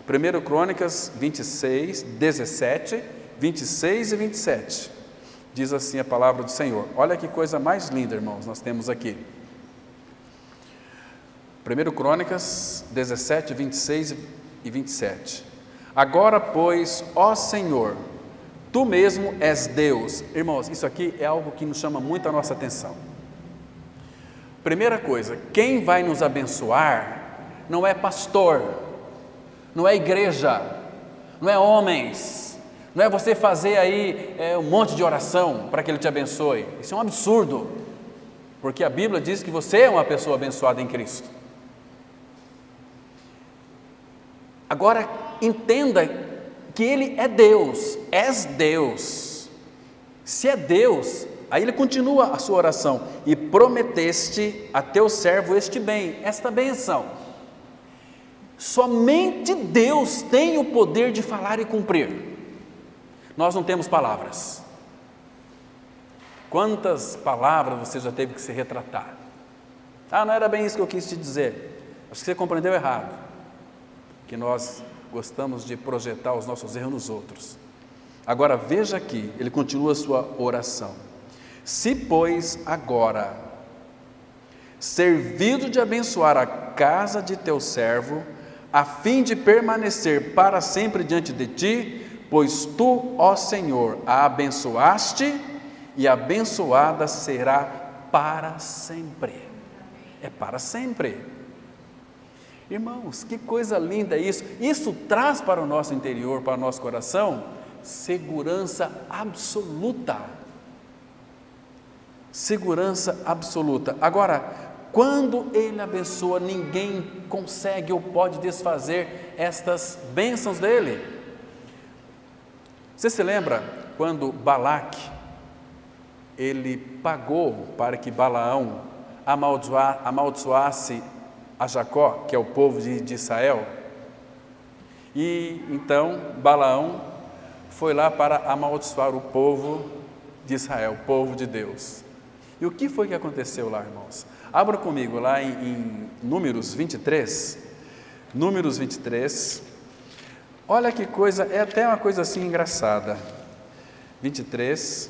1 Crônicas 26, 17, 26 e 27. Diz assim a palavra do Senhor. Olha que coisa mais linda, irmãos, nós temos aqui. 1 Crônicas 17, 26 e 27. Agora, pois, ó Senhor, Tu mesmo és Deus. Irmãos, isso aqui é algo que nos chama muito a nossa atenção. Primeira coisa, quem vai nos abençoar não é pastor, não é igreja, não é homens, não é você fazer aí um monte de oração para que Ele te abençoe. Isso é um absurdo, porque a Bíblia diz que você é uma pessoa abençoada em Cristo. Agora, entenda que Ele é Deus, és Deus. Se é Deus, aí Ele continua a sua oração: e prometeste a teu servo este bem, esta benção. Somente Deus tem o poder de falar e cumprir. Nós não temos palavras. Quantas palavras você já teve que se retratar? Não era bem isso que eu quis te dizer. Acho que você compreendeu errado. Que nós gostamos de projetar os nossos erros nos outros. Agora veja aqui, ele continua a sua oração: se pois agora, servido de abençoar a casa de teu servo, a fim de permanecer para sempre diante de ti, pois tu, ó Senhor, a abençoaste, e abençoada será para sempre. É para sempre. Irmãos, que coisa linda isso! Isso traz para o nosso interior, para o nosso coração, segurança absoluta. Segurança absoluta. Agora, quando Ele abençoa, ninguém consegue ou pode desfazer estas bênçãos dEle. Você se lembra quando Balaque, ele pagou para que Balaão amaldiçoasse a Jacó, que é o povo de Israel? E então Balaão foi lá para amaldiçoar o povo de Israel, o povo de Deus. E o que foi que aconteceu lá, irmãos? Abra comigo lá em Números 23. Números 23. Olha que coisa, é até uma coisa assim engraçada. 23,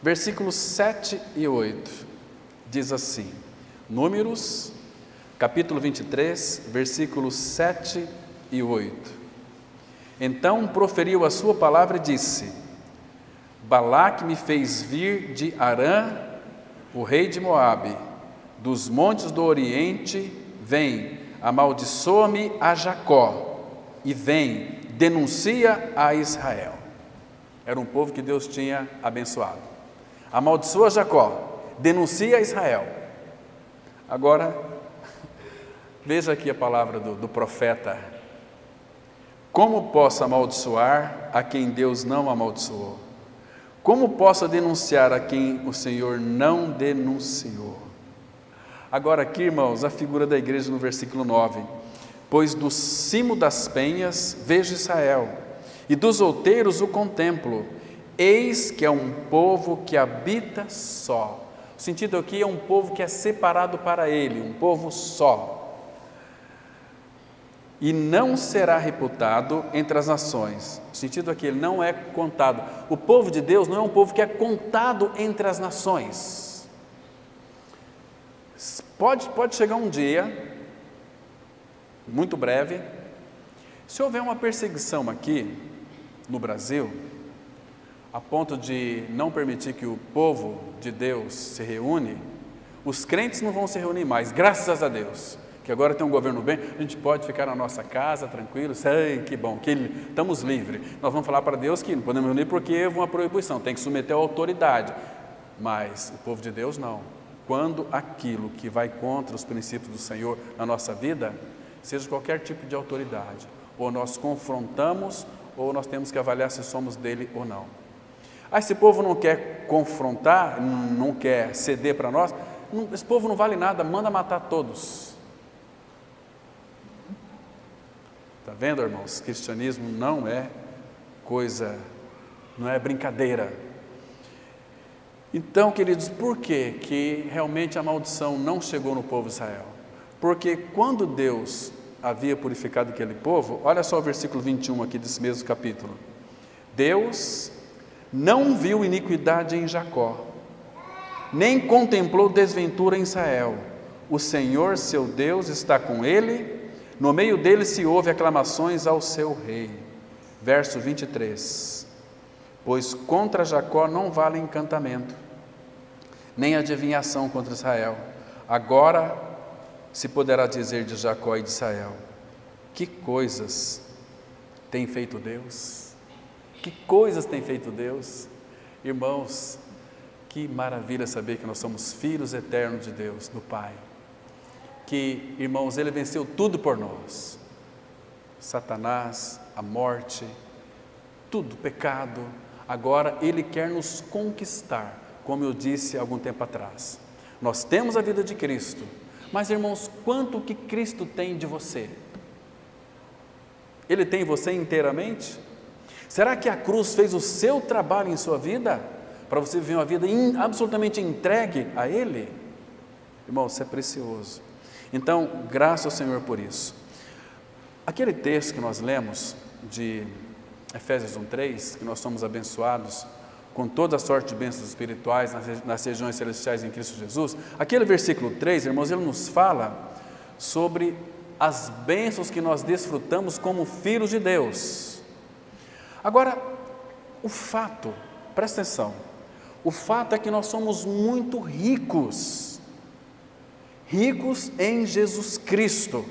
versículos 7 e 8. Diz assim: Números, capítulo 23, versículos 7 e 8. Então proferiu a sua palavra e disse: Balaque me fez vir de Arã, o rei de Moabe, dos montes do Oriente, vem, amaldiçoa-me a Jacó, e vem, denuncia a Israel. Era um povo que Deus tinha abençoado. Amaldiçoa Jacó, denuncia a Israel. Agora, veja aqui a palavra do profeta: como posso amaldiçoar a quem Deus não amaldiçoou? Como posso denunciar a quem o Senhor não denunciou? Agora aqui, irmãos, a figura da igreja no versículo 9: pois do cimo das penhas vejo Israel, e dos outeiros o contemplo, eis que é um povo que habita só. O sentido aqui é um povo que é separado para Ele, um povo só. E não será reputado entre as nações. O sentido aqui, ele não é contado. O povo de Deus não é um povo que é contado entre as nações. Pode chegar um dia, muito breve, se houver uma perseguição aqui no Brasil, a ponto de não permitir que o povo de Deus se reúne, os crentes não vão se reunir mais, graças a Deus, que agora tem um governo bem, a gente pode ficar na nossa casa, tranquilo, sei, que bom, que estamos livres. Nós vamos falar para Deus que não podemos reunir porque é uma proibição, tem que submeter à autoridade, mas o povo de Deus não. Quando aquilo que vai contra os princípios do Senhor na nossa vida, seja qualquer tipo de autoridade, ou nós confrontamos, ou nós temos que avaliar se somos dele ou não. Esse povo não quer confrontar, não quer ceder para nós, esse povo não vale nada, manda matar todos. Está vendo, irmãos? Cristianismo não é coisa, não é brincadeira. Então, queridos, por que realmente a maldição não chegou no povo de Israel? Porque quando Deus havia purificado aquele povo, olha só o versículo 21 aqui desse mesmo capítulo: Deus não viu iniquidade em Jacó, nem contemplou desventura em Israel. O Senhor seu Deus está com ele, no meio dele se ouve aclamações ao seu rei. verso 23. Pois contra Jacó não vale encantamento, nem adivinhação contra Israel. Agora se poderá dizer de Jacó e de Israel: que coisas tem feito Deus? Que coisas tem feito Deus? Irmãos, que maravilha saber que nós somos filhos eternos de Deus, do Pai. Que, irmãos, Ele venceu tudo por nós. Satanás, a morte, tudo, pecado. Agora Ele quer nos conquistar, como eu disse há algum tempo atrás. Nós temos a vida de Cristo, mas, irmãos, quanto que Cristo tem de você? Ele tem você inteiramente? Será que a cruz fez o seu trabalho em sua vida? Para você viver uma vida absolutamente entregue a Ele? Irmão, isso é precioso. Então, graças ao Senhor por isso. Aquele texto que nós lemos de Efésios 1:3, que nós somos abençoados com toda a sorte de bênçãos espirituais nas regiões celestiais em Cristo Jesus, aquele versículo 3, irmãos, ele nos fala sobre as bênçãos que nós desfrutamos como filhos de Deus. Agora, o fato, presta atenção, o fato é que nós somos muito ricos em Jesus Cristo.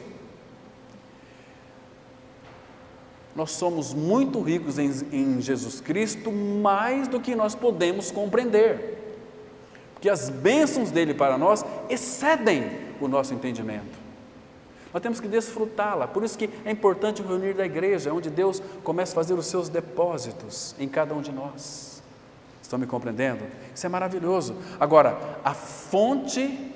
Nós somos muito ricos em Jesus Cristo, mais do que nós podemos compreender, porque as bênçãos dele para nós excedem o nosso entendimento. Nós temos que desfrutá-la, por isso que é importante reunir da igreja, onde Deus começa a fazer os seus depósitos em cada um de nós. Estão me compreendendo? Isso é maravilhoso. Agora, a fonte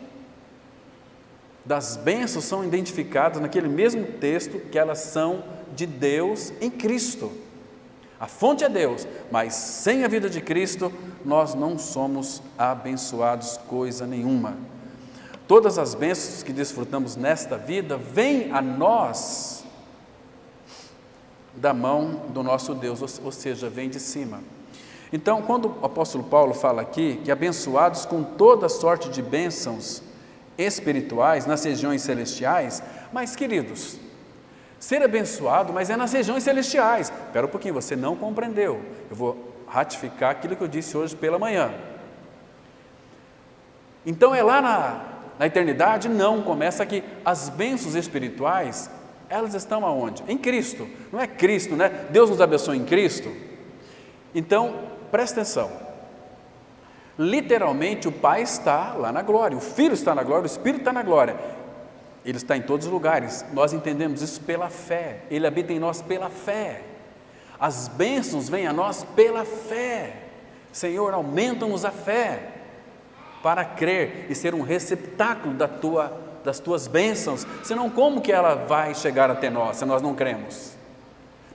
das bênçãos são identificadas naquele mesmo texto, que elas são de Deus em Cristo. A fonte é Deus, mas sem a vida de Cristo, nós não somos abençoados coisa nenhuma. Todas as bênçãos que desfrutamos nesta vida, vêm a nós da mão do nosso Deus, ou seja, vem de cima. Então, quando o apóstolo Paulo fala aqui, que abençoados com toda sorte de bênçãos espirituais nas regiões celestiais, mas queridos, ser abençoado, mas é nas regiões celestiais. Espera um pouquinho, você não compreendeu. Eu vou ratificar aquilo que eu disse hoje pela manhã. Então é lá na eternidade? Não, começa aqui. As bênçãos espirituais, elas estão aonde? Em Cristo. Não é Cristo, né? Deus nos abençoa em Cristo. Então, presta atenção. Literalmente o Pai está lá na glória, o Filho está na glória, o Espírito está na glória. Ele está em todos os lugares. Nós entendemos isso pela fé. Ele habita em nós pela fé. As bênçãos vêm a nós pela fé. Senhor, aumenta-nos a fé para crer e ser um receptáculo das tuas bênçãos. Senão, como que ela vai chegar até nós, se nós não cremos?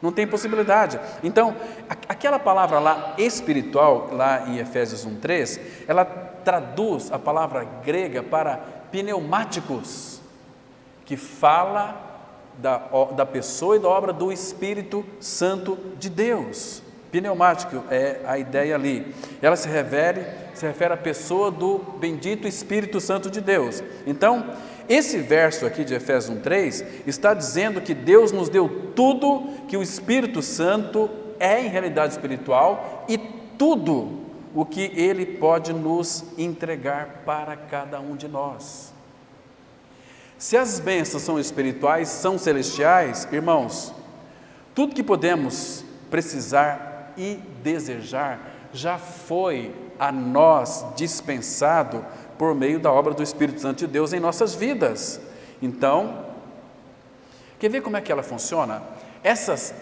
Não tem possibilidade. Então, aquela palavra lá, espiritual, lá em Efésios 1:3, ela traduz a palavra grega para pneumáticos, que fala da pessoa e da obra do Espírito Santo de Deus. Pneumático é a ideia ali. Ela se refere à pessoa do bendito Espírito Santo de Deus. Então, esse verso aqui de Efésios 1:3 está dizendo que Deus nos deu tudo que o Espírito Santo é em realidade espiritual e tudo o que Ele pode nos entregar para cada um de nós. Se as bênçãos são espirituais, são celestiais, irmãos, tudo que podemos precisar e desejar já foi a nós dispensado por meio da obra do Espírito Santo de Deus em nossas vidas. Então, quer ver como é que ela funciona?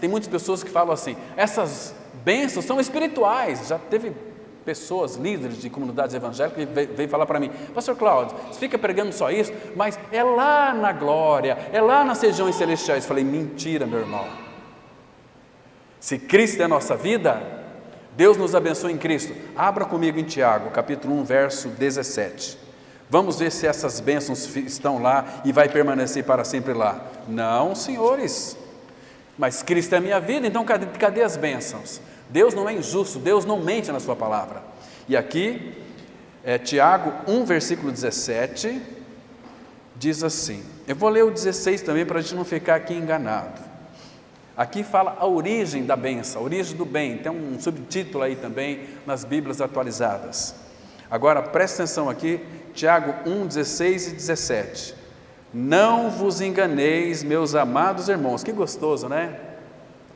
Tem muitas pessoas que falam assim, essas bênçãos são espirituais. Já teve pessoas, líderes de comunidades evangélicas, que veio falar para mim, pastor Cláudio, você fica pregando só isso, mas é lá na glória, é lá nas regiões celestiais. Eu falei, mentira, meu irmão. Se Cristo é a nossa vida, Deus nos abençoa em Cristo. Abra comigo em Tiago, capítulo 1, verso 17. Vamos ver se essas bênçãos estão lá e vai permanecer para sempre lá. Não, senhores, mas Cristo é a minha vida, então cadê as bênçãos? Deus não é injusto, Deus não mente na sua palavra. E aqui, Tiago 1, versículo 17, diz assim, eu vou ler o 16 também para a gente não ficar aqui enganado. Aqui fala a origem da bênção, a origem do bem. Tem um subtítulo aí também nas Bíblias atualizadas. Agora, presta atenção aqui, Tiago 1, 16 e 17. Não vos enganeis, meus amados irmãos. Que gostoso, né?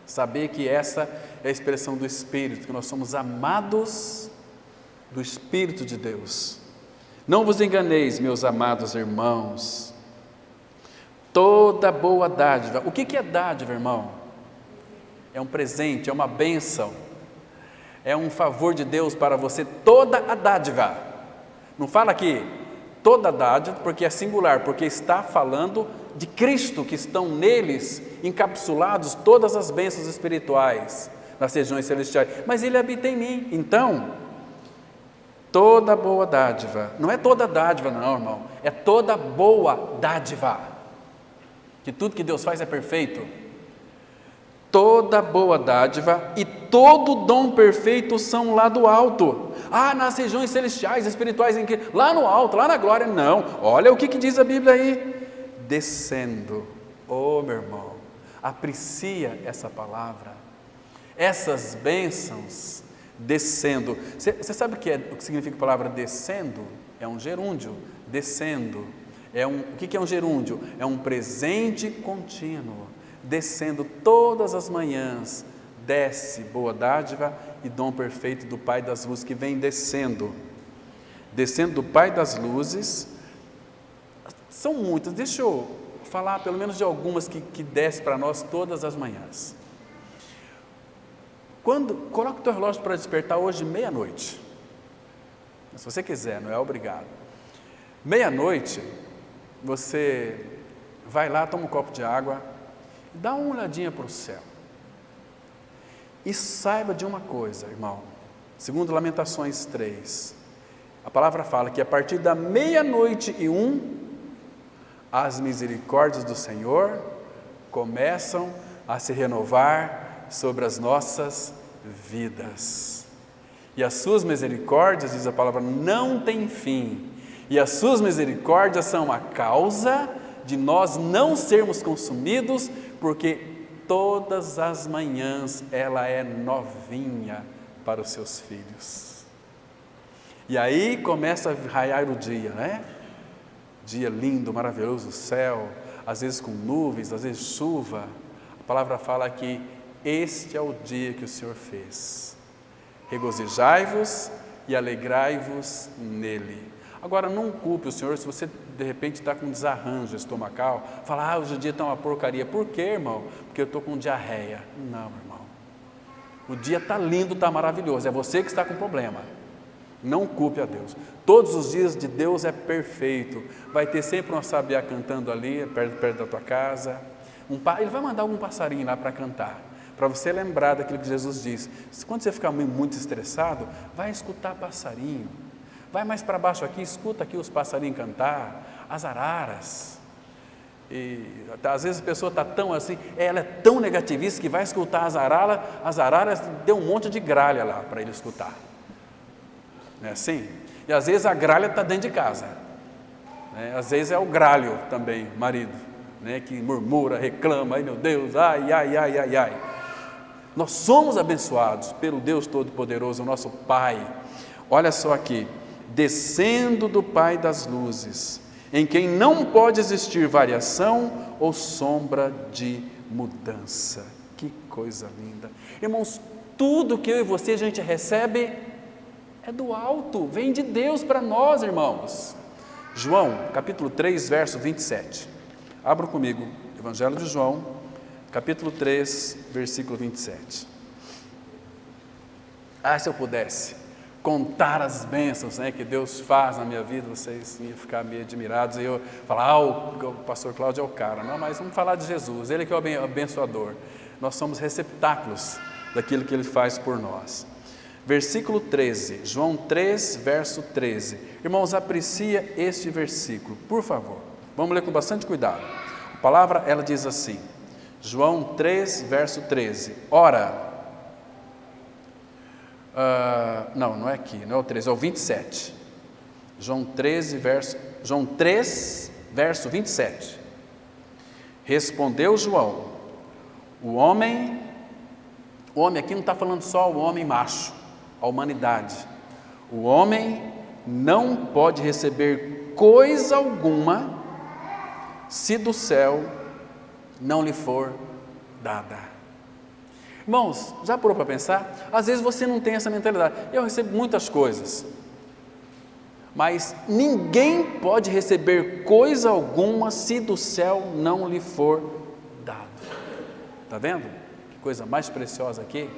Saber que essa é a expressão do Espírito, que nós somos amados do Espírito de Deus. Não vos enganeis, meus amados irmãos. Toda boa dádiva. O que é dádiva, irmão? É um presente, é uma bênção. É um favor de Deus para você, toda a dádiva. Não fala aqui toda a dádiva, porque é singular, porque está falando de Cristo, que estão neles encapsulados todas as bênçãos espirituais nas regiões celestiais. Mas Ele habita em mim. Então, toda boa dádiva, não é toda dádiva não, irmão, é toda boa dádiva, que tudo que Deus faz é perfeito. Toda boa dádiva e todo dom perfeito são lá do alto. Nas regiões celestiais, espirituais, em que lá no alto, lá na glória, não. Olha o que diz a Bíblia aí, descendo. Meu irmão, aprecia essa palavra, essas bênçãos descendo. Você sabe o que significa a palavra descendo? É um gerúndio, descendo. O que é um gerúndio? É um presente contínuo, descendo todas as manhãs, desce boa dádiva e dom perfeito do Pai das luzes, que vem descendo do Pai das luzes. São muitas, deixa eu falar pelo menos de algumas que desce para nós todas as manhãs. Coloca o teu relógio para despertar hoje meia-noite, se você quiser, não é obrigado. Meia-noite, você vai lá, toma um copo de água, dá uma olhadinha para o céu e saiba de uma coisa, irmão, segundo Lamentações 3, a palavra fala que a partir da 00:01, as misericórdias do Senhor começam a se renovar sobre as nossas vidas, e as suas misericórdias, diz a palavra, não tem fim, e as suas misericórdias são a causa de nós não sermos consumidos, porque todas as manhãs ela é novinha para os seus filhos. E aí começa a raiar o dia, né? Dia lindo, maravilhoso, céu, às vezes com nuvens, às vezes chuva. A palavra fala que este é o dia que o Senhor fez. Regozijai-vos e alegrai-vos nele. Agora, não culpe o Senhor se você de repente está com desarranjo estomacal, fala, hoje o dia está uma porcaria. Por quê, irmão? Porque eu estou com diarreia. Não, irmão, o dia está lindo, está maravilhoso, é você que está com problema. Não culpe a Deus. Todos os dias de Deus é perfeito. Vai ter sempre uma sabiá cantando ali, perto da tua casa. Ele vai mandar algum passarinho lá para cantar, para você lembrar daquilo que Jesus disse. Quando você ficar muito estressado, vai escutar passarinho. Vai mais para baixo aqui, escuta aqui os passarinhos cantar, as araras. E às vezes a pessoa está tão assim, ela é tão negativista que vai escutar as araras deu um monte de gralha lá para ele escutar. Não é assim? E às vezes a gralha está dentro de casa, né? Às vezes é o gralho também, marido, né? Que murmura, reclama, ai meu Deus, ai. Nós somos abençoados pelo Deus Todo-Poderoso, o nosso Pai. Olha só aqui, descendo do Pai das luzes, em quem não pode existir variação ou sombra de mudança. Que coisa linda. Irmãos, tudo que eu e você a gente recebe é do alto, vem de Deus para nós, irmãos. João, capítulo 3, verso 27. Abra comigo, Evangelho de João, capítulo 3, versículo 27. Se eu pudesse contar as bênçãos, né, que Deus faz na minha vida, vocês iam ficar meio admirados, e eu falar, o pastor Cláudio é o cara. Não, mas vamos falar de Jesus, Ele que é o abençoador. Nós somos receptáculos daquilo que Ele faz por nós. Versículo 13, João 3, verso 13. Irmãos, aprecia este versículo, por favor. Vamos ler com bastante cuidado. A palavra, ela diz assim, João 3, verso 13. Ora, não é aqui, não é o 13, é o 27. João 3, verso 27. Respondeu João, O homem aqui não está falando só o homem macho, a humanidade. O homem não pode receber coisa alguma se do céu não lhe for dada. Irmãos, já parou para pensar? Às vezes você não tem essa mentalidade. Eu recebo muitas coisas, mas ninguém pode receber coisa alguma se do céu não lhe for dado. Está vendo? Que coisa mais preciosa aqui.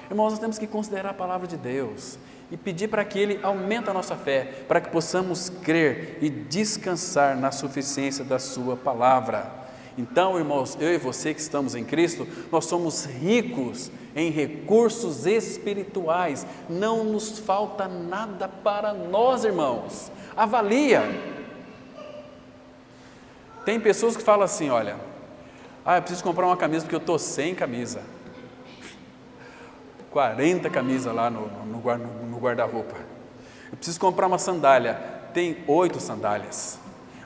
Irmãos, nós temos que considerar a palavra de Deus e pedir para que Ele aumente a nossa fé, para que possamos crer e descansar na suficiência da sua palavra. Então, irmãos, eu e você que estamos em Cristo, nós somos ricos em recursos espirituais, não nos falta nada para nós, irmãos. Avalia. Tem pessoas que falam assim, olha, eu preciso comprar uma camisa porque eu estou sem camisa. 40 camisas lá no guarda-roupa. Eu preciso comprar uma sandália, tem 8 sandálias.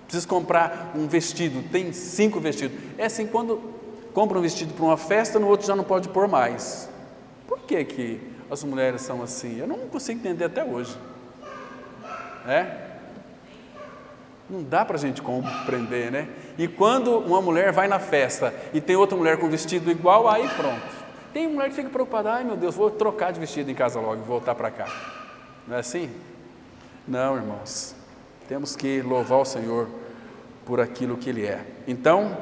Preciso comprar um vestido, tem 5 vestidos. É assim, quando compra um vestido para uma festa, no outro já não pode pôr mais. Por que as mulheres são assim? Eu não consigo entender até hoje. Não dá para a gente compreender, né? E quando uma mulher vai na festa e tem outra mulher com vestido igual, aí pronto. Tem mulher que fica preocupada, ai meu Deus, vou trocar de vestido em casa logo e voltar para cá. Não é assim? Não, irmãos. Temos que louvar o Senhor por aquilo que Ele é. Então,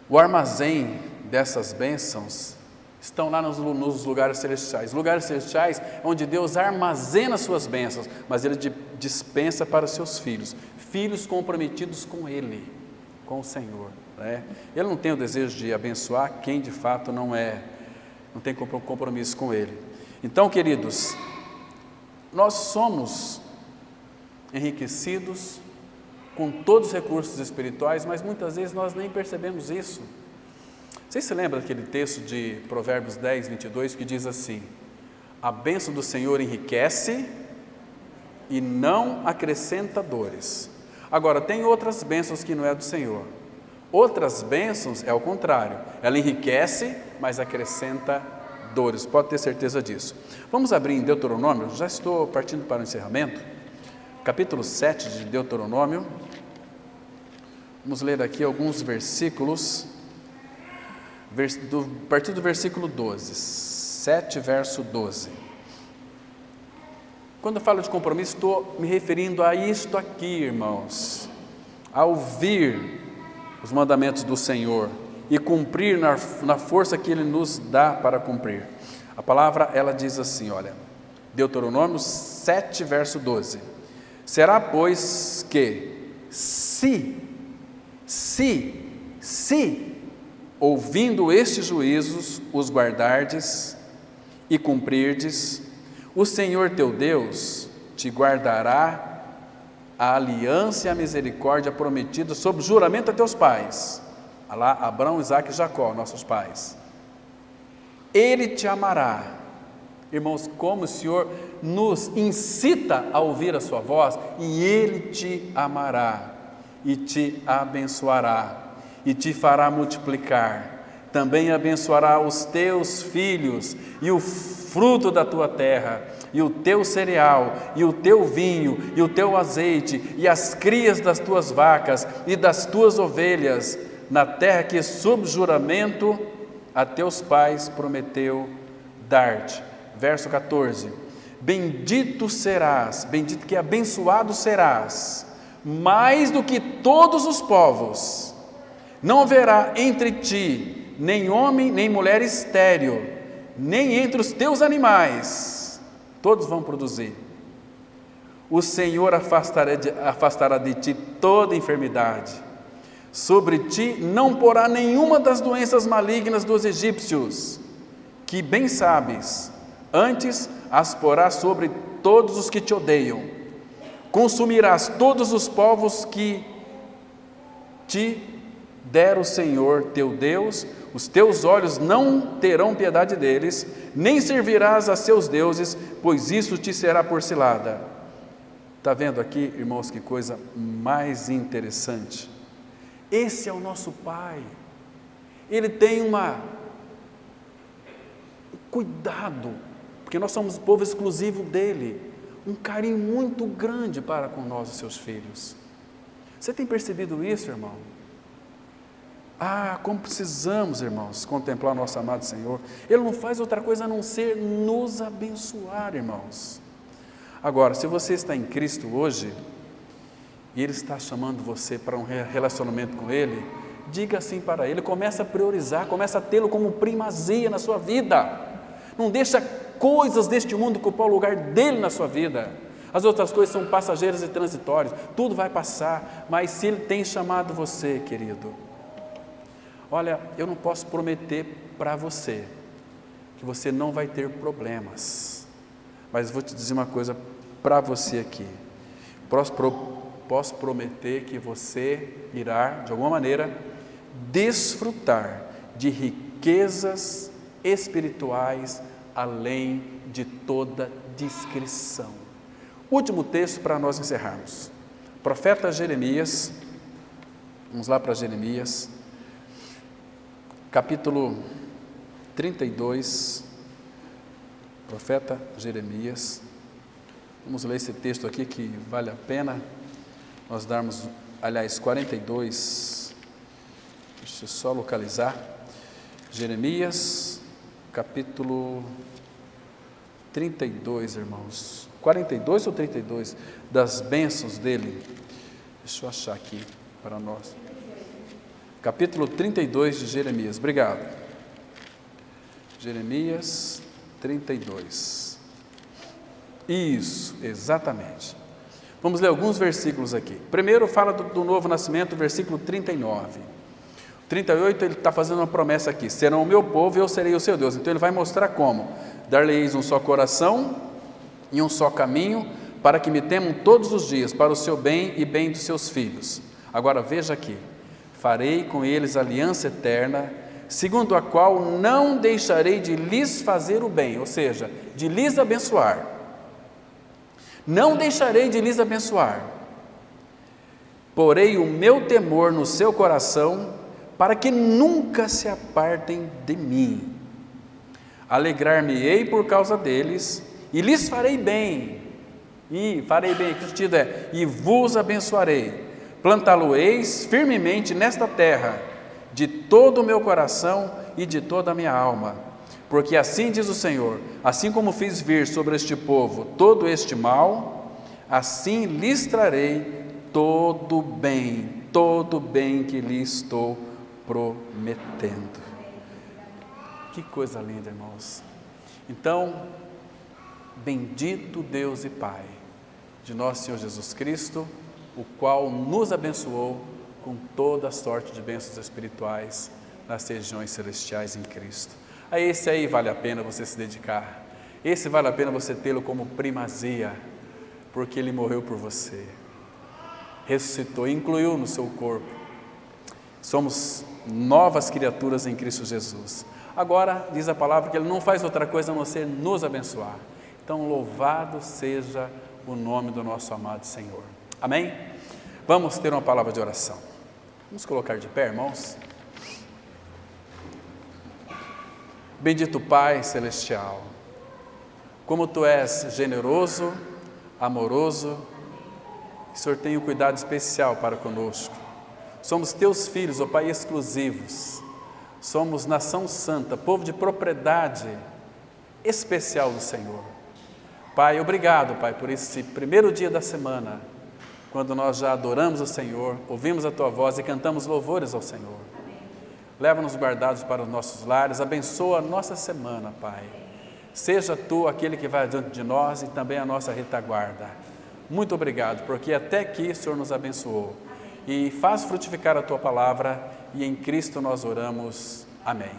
o armazém dessas bênçãos estão lá nos lugares celestiais. Lugares celestiais onde Deus armazena suas bênçãos, mas Ele dispensa para os seus filhos. Filhos comprometidos com Ele, com o Senhor. Ele não tem o desejo de abençoar quem de fato não tem compromisso com Ele. Então, queridos, nós somos enriquecidos com todos os recursos espirituais, mas muitas vezes nós nem percebemos isso. Vocês se lembram daquele texto de Provérbios 10, 22, que diz assim: a bênção do Senhor enriquece e não acrescenta dores. Agora, tem outras bênçãos que não é do Senhor. Outras bênçãos é o contrário, ela enriquece, mas acrescenta dores, pode ter certeza disso. Vamos abrir em Deuteronômio, já estou partindo para o encerramento, capítulo 7 de Deuteronômio. Vamos ler aqui alguns versículos, a partir do versículo 12, 7 verso 12. Quando eu falo de compromisso, estou me referindo a isto aqui, irmãos, a ouvir os mandamentos do Senhor e cumprir na força que Ele nos dá para cumprir. A palavra, ela diz assim, olha, Deuteronômio 7, verso 12. Será, pois, que se ouvindo estes juízos, os guardardes e cumprirdes, o Senhor teu Deus te guardará a aliança e a misericórdia prometida sob juramento a teus pais, lá Abraão, Isaque e Jacó, nossos pais. Ele te amará. Irmãos, como o Senhor nos incita a ouvir a sua voz, e Ele te amará, e te abençoará, e te fará multiplicar, também abençoará os teus filhos, e o fruto da tua terra, e o teu cereal, e o teu vinho, e o teu azeite, e as crias das tuas vacas, e das tuas ovelhas, na terra que sob juramento a teus pais prometeu dar-te. Verso 14, bendito serás, bendito que abençoado serás, mais do que todos os povos, não haverá entre ti, nem homem, nem mulher estéril, nem entre os teus animais, todos vão produzir. O Senhor afastará de ti toda enfermidade, sobre ti não porá nenhuma das doenças malignas dos egípcios, que bem sabes, antes as porá sobre todos os que te odeiam. Consumirás todos os povos que te der o Senhor teu Deus, os teus olhos não terão piedade deles, nem servirás a seus deuses, pois isso te será por cilada. Está vendo aqui, irmãos, que coisa mais interessante? Esse é o nosso Pai. Ele tem um cuidado, porque nós somos povo exclusivo dele, um carinho muito grande para com nós, os seus filhos. Você tem percebido isso, irmão? Como precisamos, irmãos, contemplar o nosso amado Senhor. Ele não faz outra coisa a não ser nos abençoar, irmãos. Agora, se você está em Cristo hoje, e Ele está chamando você para um relacionamento com Ele, diga assim para Ele, começa a priorizar, começa a tê-lo como primazia na sua vida. Não deixa coisas deste mundo ocupar o lugar dele na sua vida. As outras coisas são passageiras e transitórias, tudo vai passar, mas se Ele tem chamado você, querido, olha, eu não posso prometer para você que você não vai ter problemas, mas vou te dizer uma coisa para você aqui, posso prometer que você irá, de alguma maneira, desfrutar de riquezas espirituais além de toda descrição. Último texto para nós encerrarmos. Profeta Jeremias, vamos lá para Jeremias, capítulo 32, profeta Jeremias. Vamos ler esse texto aqui que vale a pena nós darmos, aliás, 42, deixa eu só localizar, Jeremias, capítulo 32, irmãos, 42 ou 32, das bênçãos dele, deixa eu achar aqui para nós, capítulo 32 de Jeremias, obrigado, Jeremias 32, isso, exatamente. Vamos ler alguns versículos aqui. Primeiro fala do novo nascimento, versículo 39. 38 ele está fazendo uma promessa aqui: serão o meu povo e eu serei o seu Deus. Então ele vai mostrar como: dar-lhe-eis um só coração e um só caminho, para que me temam todos os dias, para o seu bem e bem dos seus filhos. Agora veja aqui: farei com eles aliança eterna, segundo a qual não deixarei de lhes fazer o bem, ou seja, de lhes abençoar. Não deixarei de lhes abençoar. Porei o meu temor no seu coração, para que nunca se apartem de mim. Alegrar-me-ei por causa deles, e lhes farei bem. E farei bem, que o sentido é: e vos abençoarei. Plantá-lo-eis firmemente nesta terra, de todo o meu coração e de toda a minha alma. Porque assim diz o Senhor: assim como fiz vir sobre este povo todo este mal, assim lhes trarei todo bem que lhes estou prometendo. Que coisa linda, irmãos. Então, bendito Deus e Pai de nosso Senhor Jesus Cristo, o qual nos abençoou com toda sorte de bênçãos espirituais nas regiões celestiais em Cristo. A esse aí vale a pena você se dedicar, esse vale a pena você tê-lo como primazia, porque Ele morreu por você, ressuscitou, incluiu no seu corpo, somos novas criaturas em Cristo Jesus. Agora diz a palavra que Ele não faz outra coisa a não ser nos abençoar. Então louvado seja o nome do nosso amado Senhor, amém? Vamos ter uma palavra de oração, vamos colocar de pé, irmãos. Bendito Pai Celestial, como Tu és generoso, amoroso, o Senhor tem um cuidado especial para conosco. Somos Teus filhos, ó Pai, exclusivos. Somos nação santa, povo de propriedade especial do Senhor. Pai, obrigado, Pai, por esse primeiro dia da semana, quando nós já adoramos o Senhor, ouvimos a Tua voz e cantamos louvores ao Senhor. Leva-nos guardados para os nossos lares, abençoa a nossa semana, Pai. Seja Tu aquele que vai adiante de nós e também a nossa retaguarda. Muito obrigado, porque até aqui o Senhor nos abençoou. E faz frutificar a Tua palavra, e em Cristo nós oramos. Amém.